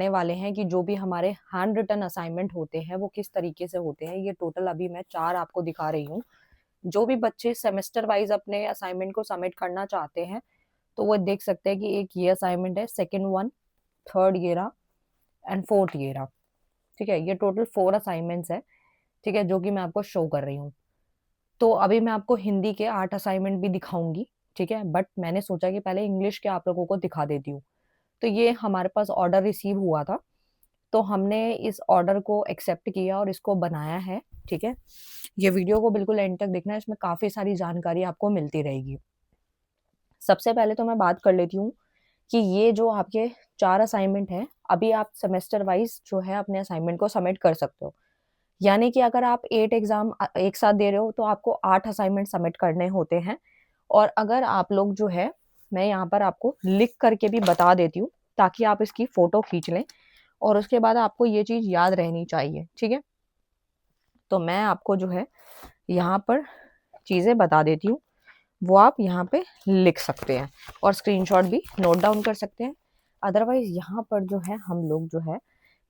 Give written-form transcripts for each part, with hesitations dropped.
वाले हैं कि जो भी हमारे हैंड रिटन असाइनमेंट होते हैं वो किस तरीके से होते हैं। ये टोटल अभी मैं 4 आपको दिखा रही हूँ। जो भी बच्चे सेमेस्टर वाइज अपने असाइनमेंट को सबमिट करना चाहते हैं तो वो देख सकते हैं कि एक ये असाइनमेंट है, सेकंड वन, थर्ड ये रहा एंड फोर्थ ये रहा। ठीक है, ये टोटल 4 असाइनमेंट्स है। ठीक है, जो कि मैं आपको शो कर रही हूँ। तो अभी मैं आपको हिंदी के 8 असाइनमेंट भी दिखाऊंगी। ठीक है, बट मैंने सोचा कि पहले इंग्लिश के आप लोगों को दिखा देती हूँ। तो ये हमारे पास ऑर्डर रिसीव हुआ था, तो हमने इस ऑर्डर को एक्सेप्ट किया और इसको बनाया है। ठीक है, ये वीडियो को बिल्कुल एंड तक देखना है, इसमें काफी सारी जानकारी आपको मिलती रहेगी। सबसे पहले तो मैं बात कर लेती हूँ कि ये जो आपके 4 असाइनमेंट हैं, अभी आप सेमेस्टर वाइज जो है अपने असाइनमेंट को सबमिट कर सकते हो। यानी कि अगर आप 8 एग्जाम एक साथ दे रहे हो तो आपको 8 असाइनमेंट सबमिट करने होते हैं। और अगर आप लोग जो है, मैं यहाँ पर आपको लिख करके भी बता देती हूँ ताकि आप इसकी फोटो खींच लें और उसके बाद आपको ये चीज याद रहनी चाहिए। ठीक है, तो मैं आपको जो है यहाँ पर चीजें बता देती हूँ, वो आप यहाँ पे लिख सकते हैं और स्क्रीनशॉट भी नोट डाउन कर सकते हैं। अदरवाइज यहाँ पर जो है हम लोग जो है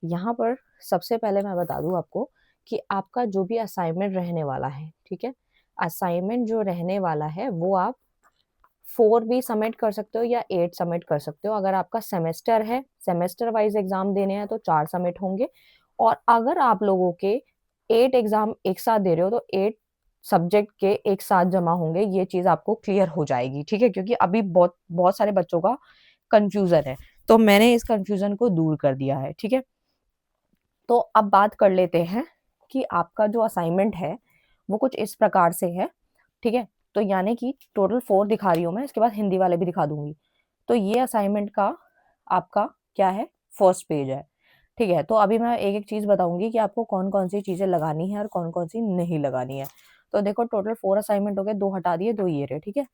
यहाँ पर सबसे पहले मैं बता दूं आपको कि आपका जो भी असाइनमेंट रहने वाला है, ठीक है, असाइनमेंट जो रहने वाला है वो आप 4 भी सबमिट कर सकते हो या 8 सबमिट कर सकते हो। अगर आपका सेमेस्टर है, सेमेस्टर वाइज एग्जाम देने हैं तो 4 सबमिट होंगे। और अगर आप लोगों के 8 एग्जाम एक साथ दे रहे हो तो 8 सब्जेक्ट के एक साथ जमा होंगे। ये चीज आपको क्लियर हो जाएगी। ठीक है, क्योंकि अभी बहुत बहुत सारे बच्चों का कंफ्यूजन है, तो मैंने इस कंफ्यूजन को दूर कर दिया है। ठीक है, तो अब बात कर लेते हैं कि आपका जो असाइनमेंट है वो कुछ इस प्रकार से है। ठीक है, तो यानी कि टोटल 4 दिखा रही हूँ मैं, इसके बाद हिंदी वाले भी दिखा दूंगी। तो ये असाइनमेंट का आपका क्या है, फर्स्ट पेज है। ठीक है, तो अभी मैं एक एक चीज बताऊंगी कि आपको कौन कौन सी चीजें लगानी है और कौन कौन सी नहीं लगानी है। तो देखो, टोटल 4 असाइनमेंट हो गए, 2 हटा दिए, 2 ये रहे। ठीक है,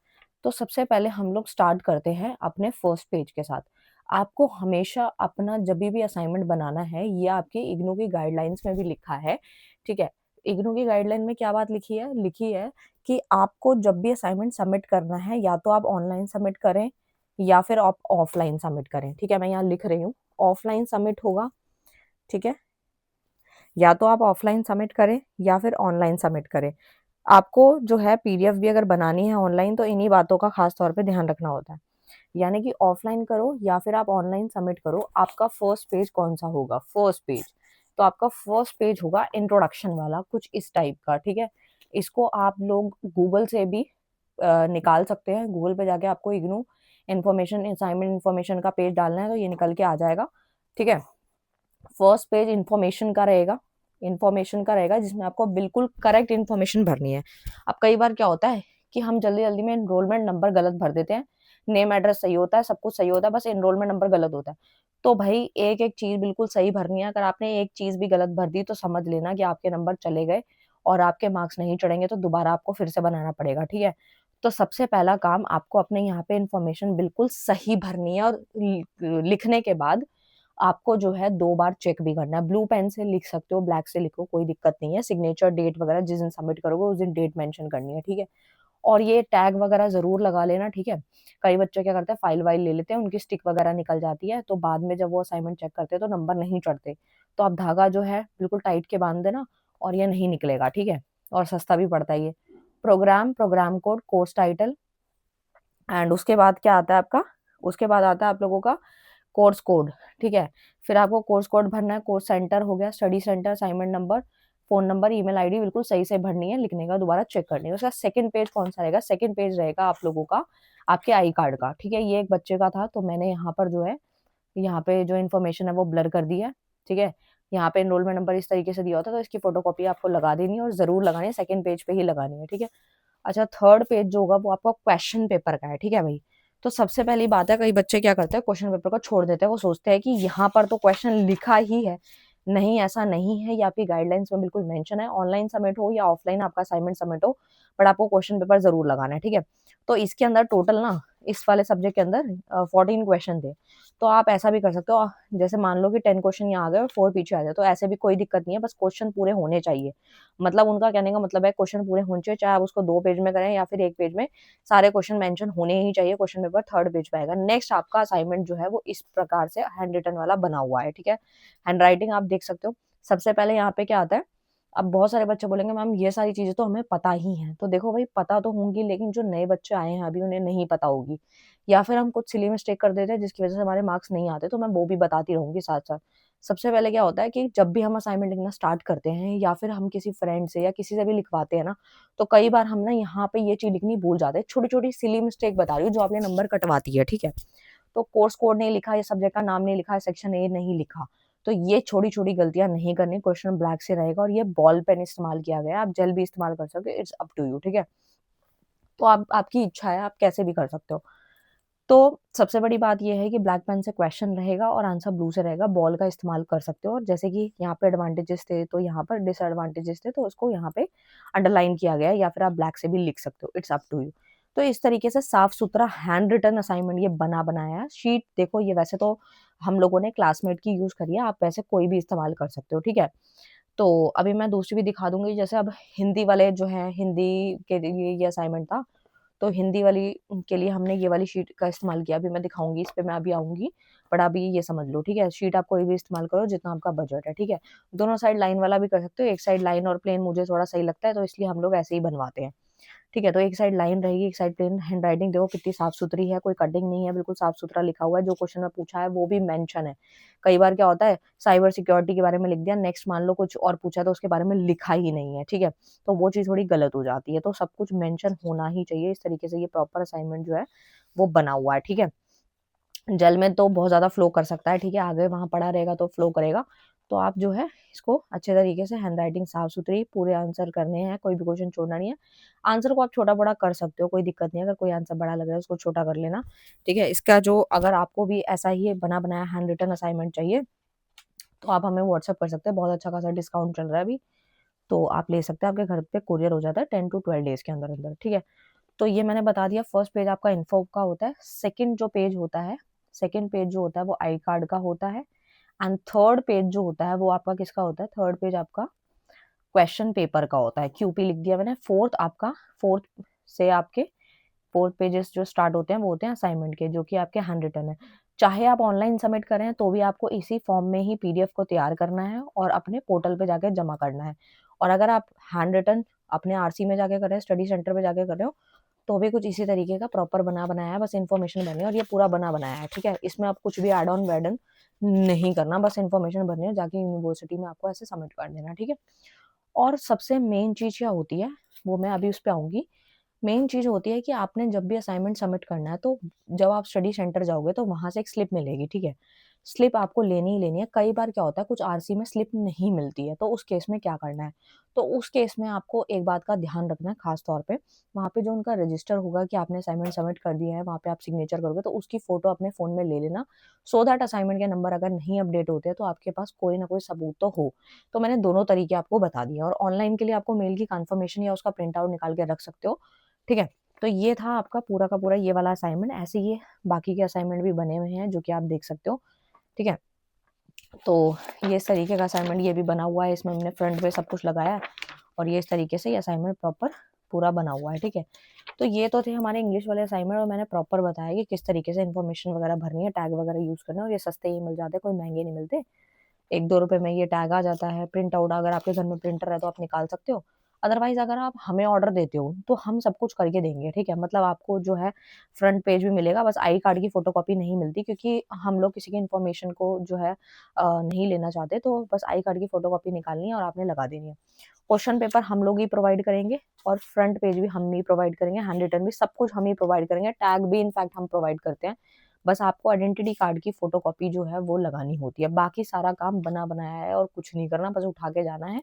तो सबसे पहले हम लोग स्टार्ट करते हैं अपने फर्स्ट पेज के साथ। आपको हमेशा अपना जब भी असाइनमेंट बनाना है, ये आपके इग्नू की गाइडलाइंस में भी लिखा है। ठीक है, इग्नू की गाइडलाइन में क्या बात लिखी है कि आपको जब भी असाइनमेंट सबमिट करना है या तो आप ऑनलाइन सबमिट करें या फिर आप ऑफलाइन सबमिट करें। ठीक है, मैं यहाँ लिख रही हूँ, ऑफलाइन सबमिट होगा। ठीक है, या तो आप ऑफलाइन सबमिट करें या फिर ऑनलाइन सबमिट करें। आपको जो है पीडीएफ भी अगर बनानी है ऑनलाइन तो इन्हीं बातों का खास तौर पे ध्यान रखना होता है। यानी कि ऑफलाइन करो या फिर आप ऑनलाइन सबमिट करो, आपका फर्स्ट पेज कौन सा होगा, फर्स्ट पेज, तो आपका फर्स्ट पेज होगा इंट्रोडक्शन वाला, कुछ इस टाइप का। ठीक है, इसको आप लोग गूगल से भी निकाल सकते हैं। गूगल पे जाके आपको इग्नू इन्फॉर्मेशन, असाइनमेंट इन्फॉर्मेशन का पेज डालना है तो ये निकल के आ जाएगा। ठीक है, फर्स्ट पेज इन्फॉर्मेशन का रहेगा, इन्फॉर्मेशन का रहेगा जिसमें आपको बिल्कुल करेक्ट इन्फॉर्मेशन भरनी है। अब कई बार क्या होता है कि हम जल्दी जल्दी में एनरोलमेंट नंबर गलत भर देते हैं। नेम एड्रेस सही होता है, सब कुछ सही होता है, बस एनरोलमेंट नंबर गलत होता है। तो भाई एक एक चीज बिल्कुल सही भरनी है। अगर आपने एक चीज भी गलत भर दी तो समझ लेना कि आपके नंबर चले गए और आपके मार्क्स नहीं चढ़ेंगे, तो दोबारा आपको फिर से बनाना पड़ेगा। ठीक है, तो सबसे पहला काम आपको अपने यहाँ पे इन्फॉर्मेशन बिल्कुल सही भरनी है और लिखने के बाद आपको जो है 2 बार चेक भी करना है। ब्लू पेन से लिख सकते हो, ब्लैक से लिखो, कोई दिक्कत नहीं है। सिग्नेचर डेट वगैरह जिस दिन सबमिट करोगे उस दिन डेट मेंशन करनी है। ठीक है, और ये टैग वगैरह जरूर लगा लेना। ठीक है, कई बच्चे क्या करते हैं, फाइल वाइल ले लेते हैं, उनकी स्टिक वगैरह निकल जाती है, तो बाद में जब वो असाइनमेंट चेक करते हैं तो नंबर नहीं चढ़ते। तो आप धागा जो है बिल्कुल टाइट के बांध देना और ये नहीं निकलेगा। ठीक है, और सस्ता भी पड़ता है ये। Program, program code, course title, and उसके बाद क्या आता है आपका, उसके बाद आता है आप लोगों का कोर्स कोड। ठीक है, फिर आपको कोर्स कोड भरना है। कोर्स सेंटर हो गया, study centre, assignment number, phone number, email ID बिल्कुल सही से भरनी है, लिखने का दोबारा चेक करनी है। उसका सेकंड पेज कौन सा रहेगा, सेकंड पेज रहेगा आप लोगों का आपके आई कार्ड का। ठीक है, ये एक बच्चे का था तो मैंने यहाँ पर जो है, यहाँ पे जो इन्फॉर्मेशन है वो ब्लर कर दी है। ठीक है, यहाँ पे एनरोलमेंट नंबर इस तरीके से दिया होता है, तो इसकी फोटोकॉपी आपको लगा देनी है और जरूर लगानी है, सेकंड पेज पे ही लगानी है। ठीक है, अच्छा, थर्ड पेज जो होगा वो आपका क्वेश्चन पेपर का है। ठीक है भाई, तो सबसे पहली बात है, कई बच्चे क्या करते हैं, क्वेश्चन पेपर को छोड़ देते हैं। वो सोचते हैं कि यहाँ पर तो क्वेश्चन लिखा ही है। नहीं, ऐसा नहीं है, ये आपकी गाइडलाइंस में बिल्कुल मेंशन है। ऑनलाइन सबमिट हो या ऑफलाइन आपका असाइनमेंट सबमिट हो, बट आपको क्वेश्चन पेपर जरूर लगाना है। ठीक है, तो इसके अंदर टोटल ना इस वाले सब्जेक्ट के अंदर 14 क्वेश्चन थे। तो आप ऐसा भी कर सकते हो, जैसे मान लो कि 10 क्वेश्चन यहाँ आ गए और 4 पीछे आ जाए, तो ऐसे भी कोई दिक्कत नहीं है, बस क्वेश्चन पूरे होने चाहिए। मतलब उनका कहने का मतलब है क्वेश्चन पूरे होने चाहिए, चाहे आप उसको 2 पेज में करें या फिर 1 पेज में, सारे क्वेश्चन मेंशन होने ही चाहिए। क्वेश्चन पेपर 3rd पेज पे आएगा। नेक्स्ट आपका असाइनमेंट जो है वो इस प्रकार से हैंड रिटन वाला बना हुआ है, ठीक है। हैंड राइटिंग आप देख सकते हो। सबसे पहले यहाँ पे क्या आता है, अब बहुत सारे बच्चे बोलेंगे मैम ये सारी चीजें तो हमें पता ही हैं, तो देखो भाई पता तो होंगी, लेकिन जो नए बच्चे आए हैं अभी उन्हें नहीं पता होगी, या फिर हम कुछ सिली मिस्टेक कर देते हैं जिसकी वजह से हमारे मार्क्स नहीं आते, तो मैं वो भी बताती रहूंगी साथ साथ। सबसे पहले क्या होता है कि जब भी हम असाइनमेंट लिखना स्टार्ट करते हैं या फिर हम किसी फ्रेंड से या किसी से भी लिखवाते हैं ना, तो कई बार हम ना यहाँ पे ये चीज लिखनी भूल जाते हैं, छोटी छोटी सिली मिस्टेक बता रही हूँ जो आपके नंबर कटवाती है, ठीक है। तो कोर्स कोड नहीं लिखा, या सब्जेक्ट का नाम नहीं लिखा, सेक्शन ए नहीं लिखा, तो ये छोटी छोटी गलतियां नहीं करनी। क्वेश्चन ब्लैक से रहेगा और ये बॉल पेन इस्तेमाल किया गया है, आप जेल भी इस्तेमाल कर सकते हो, इट्स अप टू यू, ठीक है। तो आप, आपकी इच्छा है, आप कैसे भी कर सकते हो। तो सबसे बड़ी बात ये है कि ब्लैक पेन से क्वेश्चन रहेगा और आंसर ब्लू से रहेगा, बॉल का इस्तेमाल कर सकते हो। और जैसे कि यहाँ पे एडवांटेजेस थे तो यहाँ पर डिसएडवांटेजेस थे, तो उसको यहाँ पे अंडरलाइन किया गया है, या फिर आप ब्लैक से भी लिख सकते हो, इट्स अप टू यू। तो इस तरीके से साफ सुथरा हैंड रिटन असाइनमेंट ये बना बनाया है। शीट देखो, ये वैसे तो हम लोगों ने क्लासमेट की यूज करी है, आप वैसे कोई भी इस्तेमाल कर सकते हो, ठीक है। तो अभी मैं दूसरी भी दिखा दूंगी, जैसे अब हिंदी वाले जो है, हिंदी के लिए ये असाइनमेंट था, तो हिंदी वाली के लिए हमने ये वाली शीट का इस्तेमाल किया। अभी मैं दिखाऊंगी, इस पे मैं अभी आऊंगी, बट अभी ये समझ लो, ठीक है। शीट आप कोई भी इस्तेमाल करो जितना आपका बजट है, ठीक है। दोनों साइड लाइन वाला भी कर सकते हो, एक साइड लाइन और प्लेन मुझे थोड़ा सही लगता है, तो इसलिए हम लोग ऐसे ही बनवाते हैं, ठीक है। तो एक साइड लाइन रहेगी, एक साइड प्लेन। हैंड राइटिंग देखो कितनी साफ सुथरी है, कोई कटिंग नहीं है, बिल्कुल साफ सुथरा लिखा हुआ है, जो क्वेश्चन में पूछा है वो भी मेंशन है। कई बार क्या होता है, साइबर सिक्योरिटी के बारे में लिख दिया, नेक्स्ट मान लो कुछ और पूछा तो उसके बारे में लिखा ही नहीं है, ठीक है। तो वो चीज थोड़ी गलत हो जाती है, तो सब कुछ मेंशन होना ही चाहिए। इस तरीके से ये प्रॉपर असाइनमेंट जो है वो बना हुआ है, ठीक है। जेल में तो बहुत ज्यादा फ्लो कर सकता है, ठीक है, आगे वहां पड़ा रहेगा तो फ्लो करेगा। तो आप जो है इसको अच्छे तरीके से, हैंड राइटिंग साफ सुथरी, पूरे आंसर करने हैं, कोई भी क्वेश्चन छोड़ना नहीं है। आंसर को आप छोटा बड़ा कर सकते हो, कोई दिक्कत नहीं है, अगर कोई आंसर बड़ा लग रहा है उसको छोटा कर लेना, ठीक है। इसका जो, अगर आपको भी ऐसा ही बना बनाया हैंड रिटन असाइनमेंट चाहिए, तो आप हमें व्हाट्सअप कर सकते हैं, बहुत अच्छा खासा डिस्काउंट चल रहा है अभी, तो आप ले सकते हैं, आपके घर पे कुरियर हो जाता है 10 to 12 डेज के अंदर अंदर, ठीक है। तो ये मैंने बता दिया, फर्स्ट पेज आपका इन्फो का होता है। सेकंड जो पेज होता है, सेकंड पेज जो होता है वो आई कार्ड का होता है। एंड थर्ड पेज जो होता है वो आपका किसका होता है, थर्ड पेज आपका क्वेश्चन पेपर का होता है। क्यूपी लिख दिया मैंने। फोर्थ आपका, फोर्थ से आपके फोर्थ पेजेस जो स्टार्ट होते हैं वो होते हैं असाइनमेंट के, जो कि आपके हैंड रिटन है। चाहे आप ऑनलाइन सबमिट करें तो भी आपको इसी फॉर्म में ही पीडीएफ को तैयार करना है और अपने पोर्टल पे जाके जमा करना है। और अगर आप हैंड रिटन अपने आरसी में जाके कर रहे हैं, स्टडी सेंटर पे जाके कर रहे हो, तो भी कुछ इसी तरीके का प्रॉपर बना बनाया है, बस इन्फॉर्मेशन भरनी है, और ये पूरा बना बनाया है, ठीक है। इसमें आप कुछ भी एड ऑन वैड ऑन नहीं करना, बस इन्फॉर्मेशन भरनी है, जाके यूनिवर्सिटी में आपको ऐसे सबमिट कर देना, ठीक है। और सबसे मेन चीज क्या होती है, वो मैं अभी उस पर आऊंगी। मेन चीज होती है कि आपने जब भी असाइनमेंट सबमिट करना है, तो जब आप स्टडी सेंटर जाओगे तो वहां से एक स्लिप मिलेगी, ठीक है। स्लिप आपको लेनी ही लेनी है। कई बार क्या होता है, कुछ आरसी में स्लिप नहीं मिलती है, तो उस केस में क्या करना है, तो उस केस में आपको एक बात का ध्यान रखना है खास तौर पे, वहां पे जो उनका रजिस्टर होगा कि आपने असाइनमेंट सबमिट कर दिया है, वहां पे आप सिग्नेचर करोगे, तो उसकी फोटो अपने फोन में ले लेना, सो दैट असाइनमेंट के नंबर अगर नहीं अपडेट होते हैं तो आपके पास कोई ना कोई सबूत तो हो। तो मैंने दोनों तरीके आपको बता दिए। और ऑनलाइन के लिए आपको मेल की कंफर्मेशन या उसका प्रिंट आउट निकाल के रख सकते हो, ठीक है। तो ये था आपका पूरा का पूरा ये वाला असाइनमेंट। ऐसे ये बाकी के असाइनमेंट भी बने हुए हैं जो कि आप देख सकते हो, ठीक है। तो ये इस तरीके का असाइनमेंट ये भी बना हुआ है, इसमें हमने फ्रंट पे सब कुछ लगाया है, और ये इस तरीके से ये असाइनमेंट प्रॉपर पूरा बना हुआ है, ठीक है। तो ये तो थे हमारे इंग्लिश वाले असाइनमेंट, और मैंने प्रॉपर बताया कि किस तरीके से इन्फॉर्मेशन वगैरह भरनी है, टैग वगैरह यूज करना है, और ये सस्ते ही मिल जाते हैं, कोई महंगे नहीं मिलते। 1-2 रुपए में ये टैग आ जाता है। प्रिंट आउट अगर आपके घर में प्रिंटर है तो आप निकाल सकते हो, अदरवाइज अगर आप हमें ऑर्डर देते हो तो हम सब कुछ करके देंगे, ठीक है। मतलब आपको जो है फ्रंट पेज भी मिलेगा, बस आई कार्ड की फोटोकॉपी नहीं मिलती, क्योंकि हम लोग किसी की इन्फॉर्मेशन को जो है नहीं लेना चाहते, तो बस आई कार्ड की फोटोकॉपी निकालनी है और आपने लगा देनी है। क्वेश्चन पेपर हम लोग ही प्रोवाइड करेंगे, और फ्रंट पेज भी हम ही प्रोवाइड करेंगे, हैंड रिटन भी, सब कुछ हम ही प्रोवाइड करेंगे, टैग भी इनफैक्ट हम प्रोवाइड करते हैं। बस आपको आइडेंटिटी कार्ड की फोटोकॉपी जो है वो लगानी होती है, बाकी सारा काम बना बनाया है, और कुछ नहीं करना, बस उठा के जाना है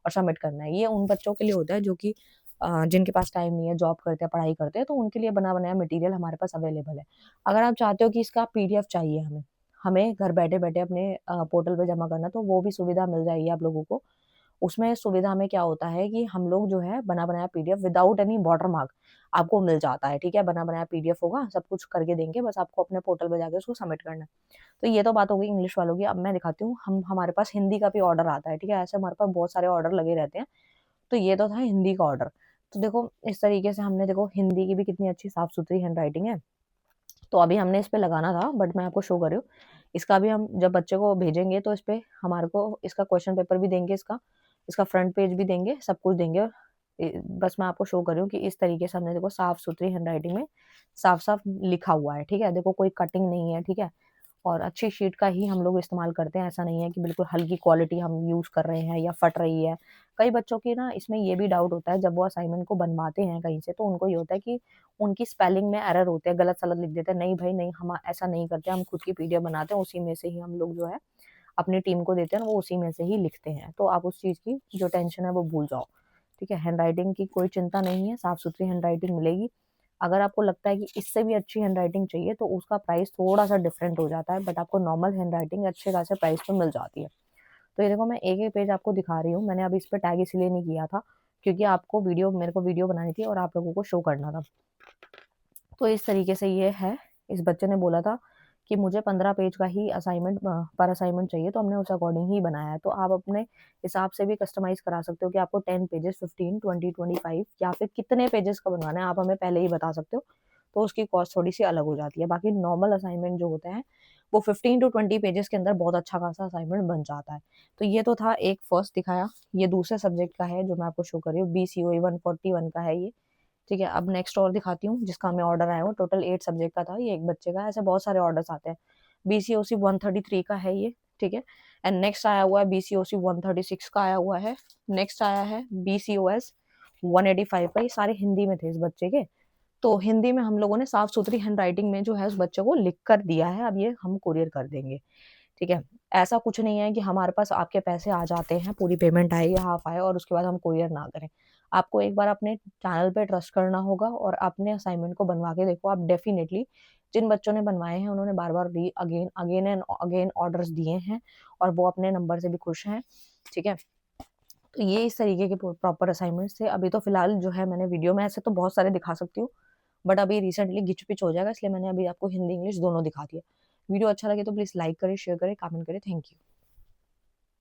और सबमिट करना है। ये उन बच्चों के लिए होता है जो कि जिनके पास टाइम नहीं है, जॉब करते हैं, पढ़ाई करते हैं, तो उनके लिए बना बनाया मटेरियल हमारे पास अवेलेबल है। अगर आप चाहते हो कि इसका पीडीएफ चाहिए हमें हमें घर बैठे बैठे अपने पोर्टल पे जमा करना, तो वो भी सुविधा मिल जाएगी आप लोगों को। उसमें सुविधा में क्या होता है कि हम लोग जो है बना बनाया PDF without any water mark आपको मिल जाता है, ठीक है। बना बनाया पीडीएफ होगा, सब कुछ करके देंगे, बस आपको अपने पोर्टल पे जाके उसको सबमिट करना है। तो ये तो बात हो गई इंग्लिश वालों की। अब मैं दिखाती हूँ, हम हमारे पास हिंदी का भी ऑर्डर आता है, ठीक है। ऐसे हमारे पास बहुत सारे ऑर्डर लगे रहते हैं। तो ये तो था हिंदी का ऑर्डर। तो देखो इस तरीके से हमने, देखो हिंदी की भी कितनी अच्छी साफ सुथरी हैंडराइटिंग है। तो अभी हमने इस पे लगाना था, बट मैं आपको शो कर रही हूँ। इसका भी हम जब बच्चे को भेजेंगे तो इस पे हमारे को इसका क्वेश्चन पेपर भी देंगे, इसका इसका फ्रंट पेज भी देंगे, सब कुछ देंगे। बस मैं आपको शो कर रही हूँ कि इस तरीके से हमने देखो साफ सुथरी हैंडराइटिंग में साफ साफ लिखा हुआ है, ठीक है। देखो कोई कटिंग नहीं है, ठीक है। और अच्छी शीट का ही हम लोग इस्तेमाल करते हैं, ऐसा नहीं है कि बिल्कुल हल्की क्वालिटी हम यूज कर रहे हैं या फट रही है। कई बच्चों की ना इसमें ये भी डाउट होता है, जब वो असाइनमेंट को बनवाते हैं कहीं से, तो उनको ये होता है कि उनकी स्पेलिंग में एरर होते हैं, गलत सलत लिख देते हैं। नहीं भाई नहीं, हम ऐसा नहीं करते, हम खुद की पीडीएफ बनाते हैं, उसी में से ही हम लोग जो है अपनी टीम को देते हैं, वो उसी में से ही लिखते हैं। तो आप उस चीज की जो टेंशन है वो भूल जाओ, ठीक है। हैंडराइटिंग की कोई चिंता नहीं है, साफ सुथरी हैंडराइटिंग मिलेगी। अगर आपको लगता है कि इससे भी अच्छी हैंडराइटिंग चाहिए तो उसका प्राइस थोड़ा सा डिफरेंट हो जाता है, बट आपको नॉर्मल हैंडराइटिंग अच्छे खासे प्राइस पे मिल जाती है। तो ये देखो मैं एक एक पेज आपको दिखा रही हूँ। मैंने अभी इस पे टैग इसलिए नहीं किया था क्योंकि आपको वीडियो, मेरे को वीडियो बनानी थी और आप लोगों को शो करना था। तो इस तरीके से ये है। इस बच्चे ने बोला था कि मुझे 15 पेज का ही असाइनमेंट पर असाइनमेंट चाहिए, तो हमने उस अकॉर्डिंग ही बनाया है। तो आप अपने हिसाब से भी कस्टमाइज करा सकते हो कि आपको 10 पेजेस, 15, 20, 25 या फिर कितने पेजेस का बनवाना है, आप हमें पहले ही बता सकते हो। तो उसकी कॉस्ट थोड़ी सी अलग हो जाती है। बाकी नॉर्मल असाइनमेंट जो होते हैं वो 15 टू 20 पेजेस के अंदर बहुत अच्छा खासा असाइनमेंट बन जाता है। तो ये तो था एक फर्स्ट दिखाया। ये दूसरे सब्जेक्ट का है जो मैं आपको शो कर रही हूँ, BCOE 141 का है ये, ठीक है। अब नेक्स्ट और दिखाती हूँ जिसका हमें ऑर्डर आया हो। टोटल 8 सब्जेक्ट का था, ये एक बच्चे का। ऐसे बहुत सारे ऑर्डर्स आते हैं। BCOC 133 का है ये, ठीक है। एंड नेक्स्ट आया हुआ है BCOC 136 का आया हुआ है। नेक्स्ट आया है BCOS 185 का। ये सारे हिंदी में थे इस बच्चे के। तो हिंदी में हम लोगों ने साफ सुथरी हैंडराइटिंग में जो है उस बच्चे को लिख कर दिया है। अब ये हम कुरियर कर देंगे, ठीक है। ऐसा कुछ नहीं है कि हमारे पास आपके पैसे आ जाते हैं, पूरी पेमेंट आए या हाफ आए और उसके बाद हम कुरियर ना करें। आपको एक बार अपने चैनल पे ट्रस्ट करना होगा और अपने असाइनमेंट को बनवा के देखो। आप डेफिनेटली, जिन बच्चों ने बनवाए हैं उन्होंने बार बार री again again and again orders दिए हैं और वो अपने नंबर से भी खुश हैं, ठीक है। तो ये इस तरीके के प्रॉपर असाइनमेंट्स थे। अभी तो फिलहाल जो है मैंने वीडियो में ऐसे तो बहुत सारे दिखा सकती हूँ, बट अभी रिसेंटली गिच पिच हो जाएगा, इसलिए मैंने अभी आपको हिंदी इंग्लिश दोनों दिखा दिया। वीडियो अच्छा लगे तो प्लीज लाइक करें, शेयर करें, कमेंट करें। Thank you.